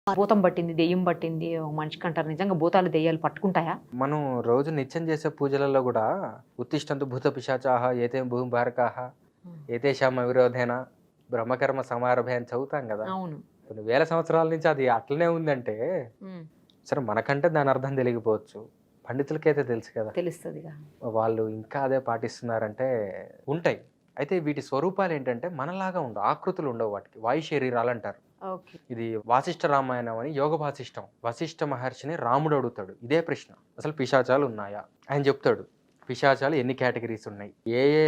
భూతం పట్టింది, దెయ్యం పట్టింది, ఒక మనిషికి అంటారు. నిజంగా భూతాలు, దెయ్యాలు పట్టుకుంటాయా? మనం రోజు నిత్యం చేసే పూజలలో గూడా ఉత్తిష్టంతు భూత పిశాచాః ఏతేం భూమిభారకాః హ్మ్. ఏతేషాం అవిరోధేన బ్రహ్మకర్మ సమారభే అని చదువుతాం గదా! అవును. కొన్ని వేల సంవత్సరాల నుంచి అది అట్లనే ఉందంటే, హ్మ్. సరే మనకంటే దాని అర్థం తెలియకపోవచ్చు. పండితులకైతే తెలుసు కదా! తెలుస్తదిగా. వాళ్ళు ఇంకా అదే పాటిస్తున్నారంటే ఉంటాయి. అయితే వీటి స్వరూపాలేంటంటే మనలాగా ఉండవు. ఆకృతులు ఉండవు వాటికి. వాయు శరీరాలంటారు. ఓకే. ఇది వాసిష్ఠ రామాయణం అని యోగ వాసిష్టం. వశిష్ఠ మహర్షిని రాముడు అడుగుతాడు. ఇదే ప్రశ్న. అసలు పిశాచాలు ఉన్నాయా? ఆయన చెప్తాడు. పిశాచాలు ఎన్ని కేటగరీస్ ఉన్నాయి? ఏ ఏ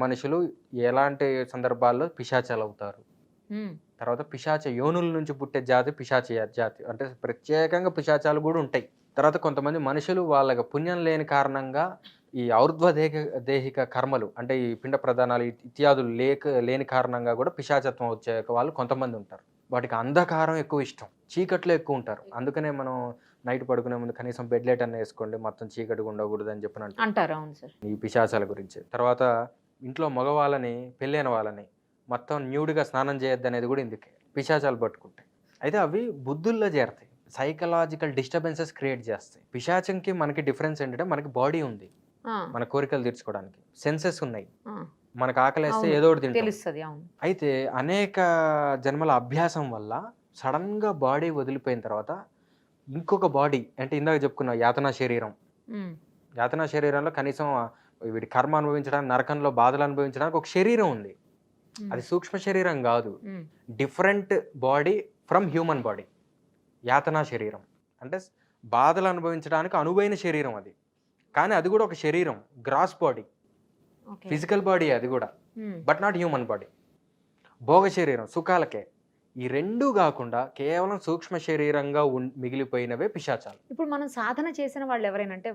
మనుషులు ఎలాంటి సందర్భాల్లో పిశాచాలు అవుతారు? హ్మ్. తర్వాత పిశాచ యోనుల నుంచి పుట్టే జాతి పిశాచ జాతి. అంటే ప్రత్యేకంగా పిశాచాలు గూడా ఉంటాయి. తర్వాత కొంతమంది మనుషులు వాళ్ళకి పుణ్యం లేని కారణంగా ఈ ఔర్ధ్వ దేహిక కర్మలు అంటే ఈ పిండ ప్రదానాలు ఇత్యాదులు లేని కారణంగా గూడా పిశాచత్వం వచ్చే వాళ్ళు కొంతమంది ఉంటారు. వాటికి అంధకారం ఎక్కువ ఇష్టం. చీకట్లో ఎక్కువ ఉంటారు. అందుకనే మనం నైట్ పడుకునే ముందు కనీసం బెడ్ లైట్ అన్నా ఏసుకోండి. మొత్తం చీకటిగా ఉండకూడదని చెప్పనంటారు. అంటారు. అవును సార్. ఈ పిశాచాల గురించి. తర్వాత ఇంట్లో మగవాళ్ళని, పెళ్ళైన వాళ్ళని మొత్తం న్యూడ్‌గా స్నానం చేయొద్దనేది గూడా ఇందుకే. పిశాచాలు పట్టుకుంటాయి. అయితే అవి బుద్ధుల్లో చేరతాయి. సైకలాజికల్ డిస్టర్బెన్సెస్ క్రియేట్ చేస్తాయి. పిశాచంకి మనకి డిఫరెన్స్ ఏంటంటే మనకి బాడీ ఉంది. ఆ! మన కోరికలు తీర్చుకోవడానికి. సెన్సెస్ ఉన్నాయి. ఆ! మనకు ఆకలేస్తే అవును. ఏదో ఒకటి తింటాం. తెలుస్తది. అవును. అయితే అనేక జన్మల అభ్యాసం వల్ల సడెన్‌గా బాడీ వదిలిపోయిన తర్వాత ఇంకొక బాడీ అంటే ఇందాక చెప్పుకున్న యాతనా శరీరం. హ్మ్. యాతనా శరీరంలో కనీసం వీడి కర్మ అనుభవించడానికి, నరకంలో బాధలు అనుభవించడానికి ఒక శరీరం ఉంది. హ్మ్. అది సూక్ష్మ శరీరం గాదు. Hmm. Different body from human body. యాతనా శరీరం. అంటే బాధలు అనుభవించడానికి అనువైన శరీరం అది. కానీ అది గూడా ఒక శరీరం. Gross body. ఓకే. ఫిజికల్ బాడీయే అది గూడా. Hmm. But not human body. భోగ శరీరం సుఖాలకే. ఈ 2 గాకుండా కేవలం సూక్ష్మ శరీరంగా మిగిలిపోయినవే పిశాచాలు. ఇప్పుడు మనం సాధన చేసిన వాళ్ళెవరైనా అంటే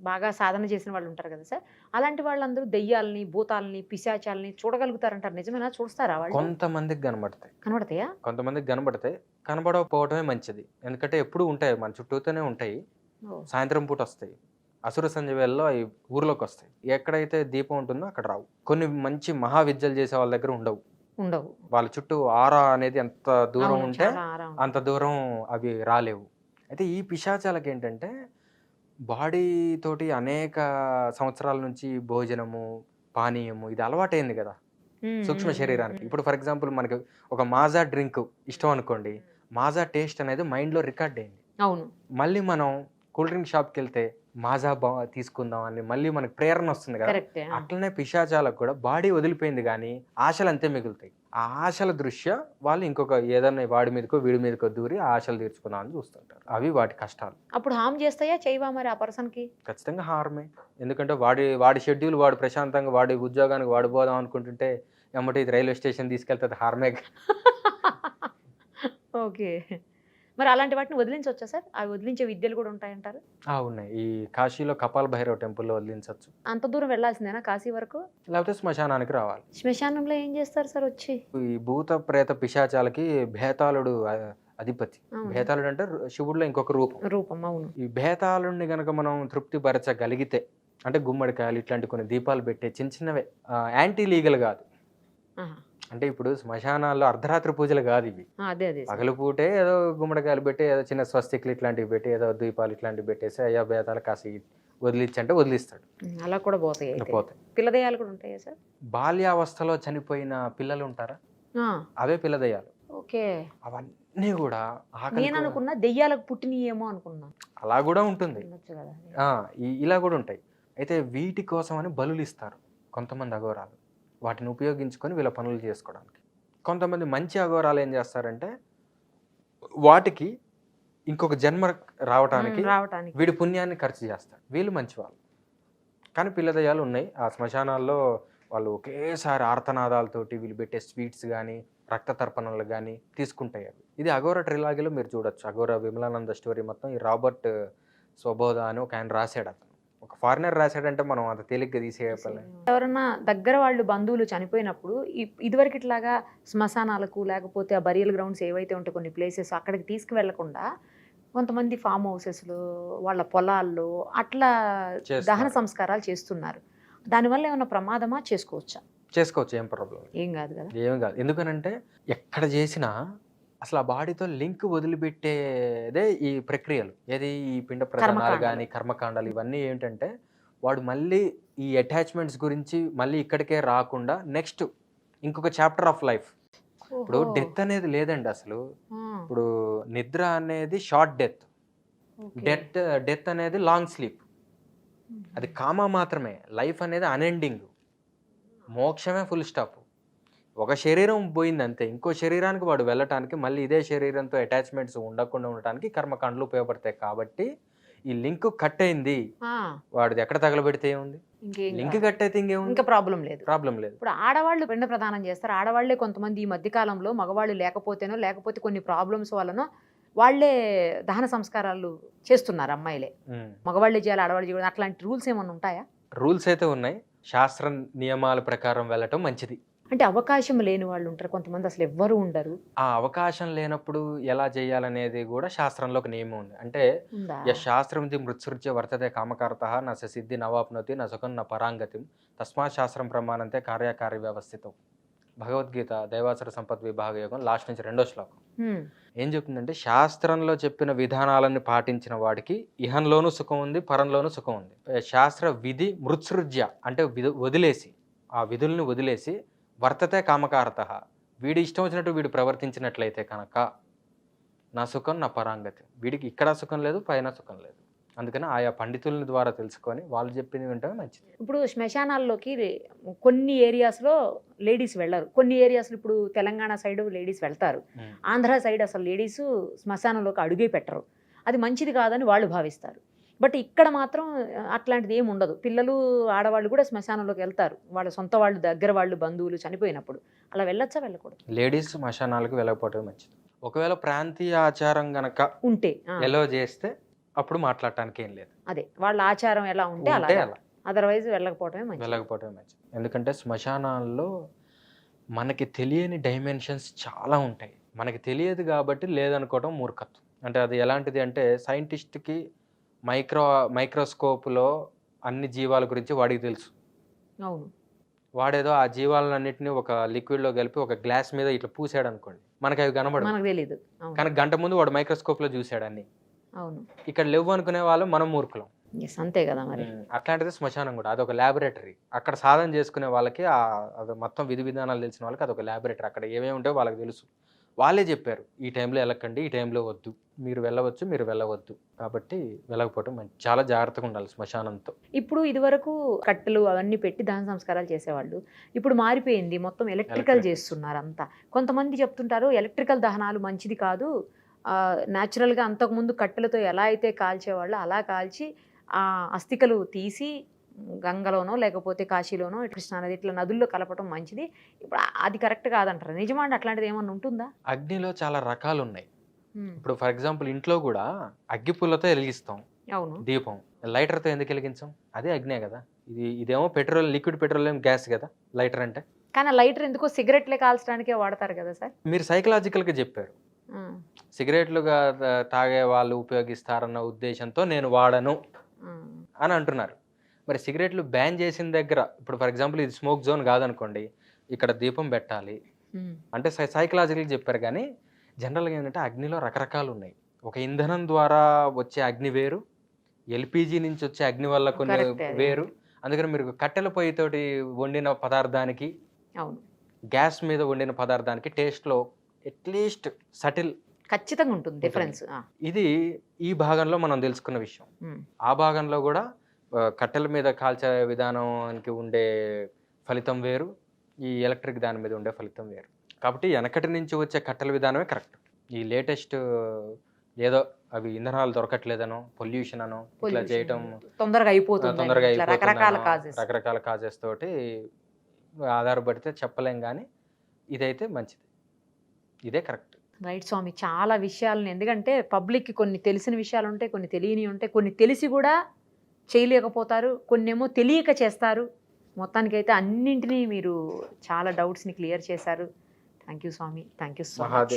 బాగా సాధన చేసిన వాళ్ళుంటారు గదా సార్! అలాంటి వాళ్ళందరూ దెయ్యాల్ని, భూతాల్ని, పిశాచాల్ని చూడగలుగుతారంటారు. నిజమేనా? చూస్తారా వాళ్ళు? కొంతమందికి గనబడతాయి. కనబడతాయా? కొంతమందికి గనబడతాయి. కనబడకపోవటమే మంచిది. ఎందుకంటే ఎప్పుడూ ఉంటాయి. మన చుట్టూతోనే ఉంటాయి. ఓహ్! సాయంత్రం పూటొస్తాయి. అసుర సంధ్య వేళల్లో అయి ఊర్లోకొస్తాయి. ఎక్కడైతే దీపం ఉంటుందో అక్కడ రావు. కొన్ని మంచి మహావిద్యలు చేసే వాళ్ళ దగ్గర ఉండవు. ఉండవు. వాళ్ళ చుట్టూ ఆరా అనేది ఎంత దూరం అవును. ఉంటే చాలా ఆరా అంత దూరం అవి రాలేవు. అయితే ఈ పిశాచాలకేంటంటే బాడీ తోటి అనేక సంవత్సరాల నుంచి భోజనము, పానీయము ఇది అలవాటయింది గదా! హ్మ్. సూక్ష్మ హ్మ్. హ్మ్. శరీరానికి. హ్మ్. ఇప్పుడు ఫర్ ఎగ్జాంపుల్ మనకి ఒక మాజా డ్రింక్ ఇష్టం అనుకోండి. మాజా టేస్ట్ అనేది మైండ్‌లో రికార్డ్ అయింది. అవును. మళ్ళీ మనం కూల్ డ్రింక్ షాప్‌కెళ్తే మాజా తీసుకుందాం అని మళ్ళీ మనకు ప్రేరణ వస్తుంది గదా! కరెక్టే. ఆ! అట్లనే పిశాచాలకు కూడా బాడీ వదిలిపోయింది గానీ, ఆశలు అంతే మిగులుతాయి. ఆ ఆశల దృష్ట్యా వాళ్ళు ఇంకొక ఏదన్నా వాడి మీదకో, వీడి మీదకో దూరి ఆ ఆశలు తీర్చుకుందాం అని చూస్తుంటారు. అవి వాటి కష్టాలు. అప్పుడు హార్మ్ చేస్తాయా? చేయవా మరి ఆ పర్సన్‌కి? ఖచ్చితంగా హార్మే. ఎందుకంటే వాడి వాడి షెడ్యూల్ వాడు ప్రశాంతంగా వాడి ఉద్యోగానికి వాడు పోదాం అనుకుంటుంటే, ఎమ్మటే ఇది రైల్వే స్టేషన్ తీసుకెళ్తే అది హార్మేగా. ఓకే. మరి అలాంటి వాటిని వదిలించొచ్చా సార్? అవి వదిలించే విద్యలు గూడా ఉంటాయంటారు? ఆ! ఉన్నాయి. ఈ కాశీలో కపాల భైరవ టెంపుల్‌లో వదిలించొచ్చు. అంత దూరం వెళ్ళాల్సిందేనా కాశీ వరకు? లేకపోతే శ్మశానానికి రావాలి. శ్మశానంలో ఏం చేస్తారు సార్ వచ్చి? ఈ భూత, ప్రేత, పిశాచాలకి భేతాళుడు అధిపతి. అవును. భేతాళుడు అంటే శివుడిలో ఇంకొక రూపం. రూపం. అవును. ఈ భేతాళుడిని గనక మనం తృప్తిపరచగలిగితే, అంటే గుమ్మడికాయలు ఇట్లాంటి కొన్ని దీపాలు పెట్టే చిన్న చిన్నవే యాంటీ లీగల్ గాదు. ఆహా! అంటే ఇప్పుడు శ్మశానాల్లో అర్ధరాత్రి పూజలు గాదివి. ఆ! అదే అదే సార్. పగలుపూటే ఏదో గుమ్మడికాయలు పెట్టి, ఏదో చిన్న స్వస్తికులు ఇట్లాంటివి పెట్టి, ఏదో దీపాలు ఇట్లాంటివి పెట్టేసి, అయ్యా బేతాలు కాసి వదిలిచ్చంటే వదిలిస్తాడు. అలా కూడా పోతాయి ఇంక అయితే. పోతాయి. పిల్ల దెయ్యాలు కూడా ఉంటాయా సార్? బాల్యావస్థలో చనిపోయిన పిల్లలుంటారా? ఆ! అవే పిల్ల దెయ్యాలు. ఓకే. అవన్నీ గూడా ఆకలితో నేననుకున్నా దెయ్యాలకు పుట్టినయేమో అనుకున్నా. అలా గూడా ఉంటుంది. ఉండొచ్చు గదా! అది. ఆ! ఇలా గూడా ఉంటాయి. అయితే వీటి కోసమని బలులిస్తారు కొంతమంది అఘోరాలు. వాటిని ఉపయోగించుకొని వీళ్ళ పనులు చేసుకోవడానికి. కొంతమంది మంచి అఘోరాలు ఏం జేస్తారంటే, వాటికి ఇంకొక జన్మ రావటానికి రావటానికి. వీడి పుణ్యాన్ని ఖర్చు జేస్తాడు. వీళ్ళు మంచివాళ్ళు. కానీ పిల్ల దెయ్యాలు ఉన్నాయి. ఆ శ్మశానాల్లో వాళ్ళు ఒకేసారి ఆర్తనాదాలతోటి వీళ్ళు పెట్టే స్వీట్స్ గానీ, రక్త తర్పణలు గానీ తీసుకుంటాయి అవి. ఇది అఘోర ట్రిలాగీలో మీరు చూడొచ్చు. అఘోర విమలానంద స్టోరీ మొత్తం ఈ రాబర్ట్ స్వబోధ అని ఒకాయన రాసాడతను. ఒక ఫారినర్ రాసాడంటే మనం అంత తేలిగ్గా తీసేయపలే. ఎవరన్నా దగ్గర వాళ్ళు బంధువులు చనిపోయినప్పుడు ఇదివరకిట్లాగా శ్మశానాలకు లేకపోతే ఆ బరియల్ గ్రౌండ్స్ ఏవైతే ఉంటాయో కొన్ని ప్లేసెస్ అక్కడికి తీసుకువెళ్ళకుండా కొంతమంది ఫామ్ హౌసెస్‌లో, వాళ్ళ పొలాల్లో అట్లా దహన చేస్తున్నారు. సంస్కారాలు చేస్తున్నారు. దానివల్ల ఏమన్నా ప్రమాదమా? చేసుకోవచ్చా? చేసుకోవచ్చు. ఏం ప్రాబ్లమ్ లేదు. ఏం గాదు గదా! ఏమి గాదు. ఎందుకనంటే ఎక్కడ జేసినా అసలు ఆ బాడీతో లింక్ వదిలిపెట్టేదే ఈ ప్రక్రియలు. ఏది ఈ పిండ ప్రదానాలు కర్మకాండాలు. గాని, కర్మకాండాలు ఇవన్నీ ఏంటంటే, వాడు మళ్ళీ ఈ అటాచ్‌మెంట్స్ గురించి మళ్ళీ ఇక్కడికే రాకుండా నెక్స్ట్ ఇంకొక చాప్టర్ ఆఫ్ లైఫ్. ఇప్పుడు ఓహో! డెత్ అనేది లేదండి అసలు. ఆ! ఇప్పుడు నిద్ర అనేది షార్ట్ డెత్. ఓకే. డెత్ అనేది లాంగ్ స్లీప్. హుహు. అది కామా మాత్రమే. లైఫ్ అనేది అన్‌ఎండింగ్. మోక్షమే full stop. ఒక శరీరం పోయిందంతే. ఇంకో శరీరానికి వాడు వెళ్ళటానికి మళ్ళీ ఇదే శరీరంతో అటాచ్‌మెంట్స్ ఉండకుండా ఉండటానికి కర్మకాండలు ఉపయోగపడతాయి కాబట్టి, ఈ లింక్ కట్ అయింది. ఆ! వాడిది ఎక్కడ తగలబెడితే ఏముంది? ఇంకేం లింక్ కాదు. కట్ అయితే ఇంకేముంది? ఇంకా ప్రాబ్లమ్ లేదు. ప్రాబ్లమ్ లేదు. ఇప్పుడు ఆడవాళ్ళు పిండ ప్రదానం చేస్తారు. ఆడవాళ్ళే కొంతమంది ఈ మధ్య కాలంలో మగవాళ్ళు లేకపోతేనో, లేకపోతే కొన్ని ప్రాబ్లమ్స్ వల్లనో వాళ్ళే దహన సంస్కారాలు చేస్తున్నారు అమ్మాయిలే. హ్మ్. మగవాళ్ళే చేయాలి, ఆడవాళ్ళు చేయకూడదు. అట్లాంటి రూల్స్ ఏమన్నా ఉంటాయా? రూల్స్ అయితే ఉన్నాయి. శాస్త్ర నియమాల ప్రకారం వెళ్ళటం మంచిది. అంటే అవకాశం లేని వాళ్ళు ఉంటారు. కొంతమంది అసలు ఎవ్వరు ఉండరు. ఆ అవకాశం లేనప్పుడు ఎలా చేయాలనేది కూడా శాస్త్రంలో ఒక నియమం ఉంది. అంటే ఉందా? శాస్త్రంది మృత్సృజ్య వర్తతే కామకారతః న స సిద్ధి నవాప్నోతి న సుఖం న పరాంగతిం తస్మాత్ శాస్త్రం ప్రమాణంతే కార్యకార్య వ్యవస్థితం. భగవద్గీత దైవాసుర సంపత్ విభాగ యోగం లాస్ట్ నుంచి 2వ శ్లోకం. హ్మ్. ఏం చెప్తుందంటే శాస్త్రంలో చెప్పిన విధానాలను పాటించిన వాడికి ఇహంలోనూ సుఖం ఉంది, పరంలోనూ సుఖం ఉంది. శాస్త్ర విధి మృత్సృజ్య అంటే వదిలేసి ఆ విధుల్ని వదిలేసి వర్తతే కామకారతః వీడి ఇష్టం వచ్చినట్టు వీడు ప్రవర్తించినట్లయితే కనుక నా సుఖం నా పరాంగతి. వీడికి ఇక్కడ సుఖం లేదు, పైన సుఖం లేదు. అందుకని ఆయా పండితుల ద్వారా తెలుసుకొని వాళ్ళు చెప్పింది వింటమే మంచిది. ఇప్పుడు శ్మశానాల్లోకి కొన్ని ఏరియాస్‌లో లేడీస్ వెళ్లరు. కొన్ని ఏరియాస్‌లో ఇప్పుడు తెలంగాణ సైడ్ లేడీస్ వెళ్తారు. ఆంధ్ర సైడ్ అసలు లేడీసు శ్మశానంలోకి అడుగే పెట్టరు. అది మంచిది కాదని వాళ్ళు భావిస్తారు. బట్ ఇక్కడ మాత్రం అట్లాంటిది ఏమి ఉండదు. పిల్లలు, ఆడవాళ్ళు కూడా శ్మశానంలోకి వెళ్తారు. వాళ్ళ సొంత వాళ్ళు, దగ్గర వాళ్ళు, బంధువులు చనిపోయినప్పుడు. అలా వెళ్ళొచ్చా, వెళ్ళకూడదు? లేడీస్ శ్మశానాలకు వెళ్ళకపోవటమే మంచిది. ఒకవేళ ప్రాంతీయ ఆచారం గనక ఉంటే ఎలో చేస్తే అప్పుడు మాట్లాడటానికి ఏం లేదు. అదే వాళ్ళ ఆచారం ఎలా ఉంటే ఉంటే అలా. అలా అదర్వైజ్ వెళ్ళకపోవటమే మంచిది. వెళ్ళకపోవటమే మంచిది. ఎందుకంటే శ్మశానాల్లో మనకి తెలియని డైమెన్షన్స్ చాలా ఉంటాయి. మనకి తెలియదు కాబట్టి లేదనుకోవడం మూర్ఖత్వం. అంటే అది ఎలాంటిది అంటే సైంటిస్ట్‌కి మైక్రోస్కోప్‌లో అన్ని జీవాల గురించి వాడికి తెలుసు. అవును. వాడేదో ఆ జీవాలన్నిటిని ఒక లిక్విడ్‌లో కలిపి ఒక గ్లాస్ మీద ఇట్లా పూసాడనుకోండి. మనకు అవి కనబడవు. మనకు తెలీదు. అవును. కానీ గంట ముందు వాడు మైక్రోస్కోప్‌లో చూసాడు అన్ని. అవును. ఇక్కడ లేవు అనుకునే వాళ్ళు మనం మూర్ఖులం. ఎస్, అంతే కదా మరి. అట్లాంటిది శ్మశానం కూడా అదొక ల్యాబొరేటరీ. అక్కడ సాధన చేసుకునే వాళ్ళకి అది మొత్తం విధి విధానాలు తెలిసిన వాళ్ళకి అదొక ల్యాబొరేటరీ. అక్కడ ఏమేమి ఉంటాయో వాళ్ళకి తెలుసు. వాళ్ళే చెప్పారు ఈ టైంలో వెళ్ళకండి, ఈ టైంలో వద్దు, మీరు వెళ్ళవచ్చు, మీరు వెళ్ళవద్దు. కాబట్టి వెళ్ళకపోవటం మంచి. చాలా జాగ్రత్తగా ఉండాలి శ్మశానంతో. ఇప్పుడు ఇదివరకు కట్టెలు అవన్నీ పెట్టి దహన సంస్కారాలు చేసేవాళ్ళు. ఇప్పుడు మారిపోయింది, మొత్తం ఎలక్ట్రికల్ చేస్తున్నారు అంతా. కొంతమంది చెప్తుంటారు ఎలక్ట్రికల్ దహనాలు మంచిది కాదు, న్యాచురల్గా అంతకుముందు కట్టెలతో ఎలా అయితే కాల్చేవాళ్ళు అలా కాల్చి ఆ అస్థికలు తీసి గంగలోనో లేకపోతే కాశీలోనో కృష్ణానది ఇట్లా నదుల్లో కలపటం మంచిది. ఇప్పుడు అది కరెక్ట్ కాదంటారు. నిజమా అండి? అట్లాంటిది ఏమన్నా ఉంటుందా? అగ్నిలో చాలా రకాలు ఉన్నాయి. ఇప్పుడు ఫర్ ఎగ్జాంపుల్ ఇంట్లో కూడా అగ్గిపుల్లతో వెలిగిస్తాం అవును. దీపం. లైటర్తో ఎందుకు వెలిగించాం? అదే అగ్నే కదా. ఇదేమో పెట్రోల్, లిక్విడ్ పెట్రోలియం గ్యాస్ కదా లైటర్ అంటే. కానీ లైటర్ ఎందుకో సిగరెట్లే కాల్చడానికే వాడతారు కదా సార్. మీరు సైకలాజికల్గా చెప్పారు. సిగరెట్లుగా తాగే వాళ్ళు ఉపయోగిస్తారన్న ఉద్దేశంతో నేను వాడను అని అంటున్నారు. మరి సిగరెట్లు బ్యాన్ చేసిన దగ్గర ఇప్పుడు ఫర్ ఎగ్జాంపుల్ ఇది స్మోక్ జోన్ కాదనుకోండి, ఇక్కడ దీపం పెట్టాలి అంటే సైకలాజికల్గా చెప్పారు. కానీ జనరల్గా ఏంటంటే అగ్నిలో రకరకాలు ఉన్నాయి. ఒక ఇంధనం ద్వారా వచ్చే అగ్ని వేరు, ఎల్పిజి నుంచి వచ్చే అగ్ని వల్ల కొన్ని వేరు. అందుకని మీరు కట్టెల పొయ్యితోటి వండిన పదార్థానికి, అవును, గ్యాస్ మీద వండిన పదార్థానికి టేస్ట్లో అట్లీస్ట్ సటిల్ ఖచ్చితంగా ఉంటుంది డిఫరెన్స్. ఇది ఈ భాగంలో మనం తెలుసుకున్న విషయం. ఆ భాగంలో కూడా కట్టెల మీద కాల్చే విధానానికి ఉండే ఫలితం వేరు, ఈ ఎలక్ట్రిక్ దాని మీద ఉండే ఫలితం వేరు. కాబట్టి వెనకటి నుంచి వచ్చే కట్టెల విధానమే కరెక్ట్. ఈ లేటెస్ట్ ఏదో అవి ఇంధనాలు దొరకట్లేదనో, పొల్యూషన్ అనో ఇట్లా చేయటం తొందరగా అయిపోతుంది, రకరకాల కాజెస్ తోటి ఆధారపడితే చెప్పలేం. కానీ ఇదైతే మంచిది, ఇదే కరెక్ట్. రైట్ స్వామి, చాలా విషయాలను, ఎందుకంటే పబ్లిక్కి కొన్ని తెలిసిన విషయాలు ఉంటాయి, కొన్ని తెలియని ఉంటాయి, కొన్ని తెలిసి కూడా చేయలేకపోతారు, కొన్ని ఏమో తెలియక చేస్తారు. మొత్తానికైతే అన్నింటినీ మీరు చాలా డౌట్స్ని క్లియర్ చేశారు. థ్యాంక్ యూ స్వామి, థ్యాంక్ యూ సో మచ్.